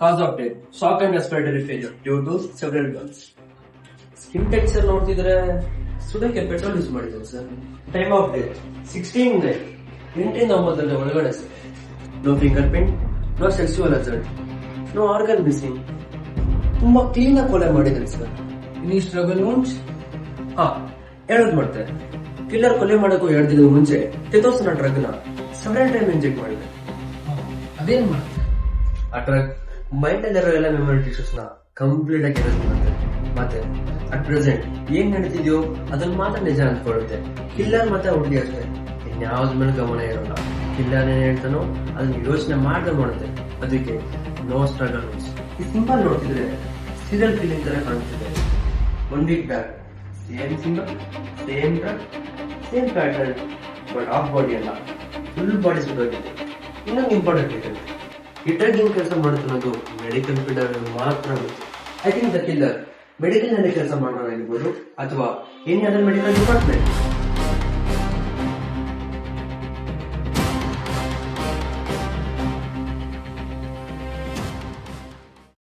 Cause of death, shock and respiratory failure due to several burns. Skin texture ನೋಡ್ತಿದ್ರೆ ಸುಡಕ್ಕೆ petrol use ಮಾಡಿದ್ದಾರೆ sir. Time of death 16 ಎಂಟಿಂದ 9 ಒಳಗಡೆ sir. No fingerprint, no sexual assault, no organ missing. ತುಂಬಾ clean ಆಗಿ ಕೊಲೆ ಮಾಡಿದ್ದಾರೆ sir. Any struggle wounds? ಹೇಳೋದ್ ಮಾಡ್ತಾರೆ, ಕಿಲ್ಲರ್ ಕೊಲೆ ಮಾಡೋಕ್ಕೂ 2 ದಿನದ ಮುಂಚೆ ಟೆಟೋಸನ ಡ್ರಗ್ ನ 7 ಟೈಮ್ ಇಂಜೆಕ್ಟ್ ಮಾಡಿದೆ. ಅದೇನ್ ಮಾಡ್ತಾರೆ? ಆ ಡ್ರಗ್ ಮೈಂಡ್ ಅಲ್ಲಿರೋ ಎಲ್ಲ ಮೆಮೊರಿ ಟಿಶ್ಯೂಸ್ ನ ಕಂಪ್ಲೀಟ್ ಆಗಿ ಎರೇಸ್ ಮಾಡುತ್ತೆ. ಮತ್ತೆ ಅಟ್ ಪ್ರೆಸೆಂಟ್ ಏನ್ ನಡೀತಿದ್ಯೋ ಅದನ್ನ ಮಾತ್ರ ನಿಜ ಅನ್ಕೊಳ್ಳುತ್ತೆ. ಕಿಲ್ಲರ್ ಮತ್ತೆ ಹುಡುಗಿ ಅಷ್ಟೇ, ಇನ್ಯಾವ್ದ ಮೇಲೆ ಗಮನ ಇರೋಲ್ಲ. ಕಿಲ್ಲರ್ ಏನ್ ಹೇಳ್ತಾನೋ ಅದನ್ನ ಯೋಚನೆ ಮಾಡ್ದೆ ಮಾಡುತ್ತೆ. ಅದಕ್ಕೆ ನೋ ಸ್ಟ್ರಗಲ್. ಈ ಸಿಂಬಲ್ ನೋಡ್ತಿದ್ರೆ ಸೀರಿಯಲ್ ಕಿಲ್ಲಿಂಗ್ ತರ ಕಾಣ್ತಿದೆ. 1 week back same symbol, same drug, same pattern, but of body ಅಲ್ಲ, ಫುಲ್ ಬಾಡಿ ಸುಡೋಗಿದೆ. ಇನ್ನೊಂದು ಇಂಪಾರ್ಟೆಂಟ್ ಇದೆ, ಈ ಡ್ರಗ್ ಏನ್ ಕೆಲಸ ಮಾಡುತ್ತೆ ಅನ್ನೋದು ಮೆಡಿಕಲ್ ಫೀಲ್ಡ್ ಮಾತ್ರ. I think the killer medical ನಲ್ಲಿ ಕೆಲಸ ಮಾಡೋರಾಗಿರ್ಬೋದು ಅಥವಾ ಎನಿ ಅದರ್ ಮೆಡಿಕಲ್ ಡಿಪಾರ್ಟ್ಮೆಂಟ್.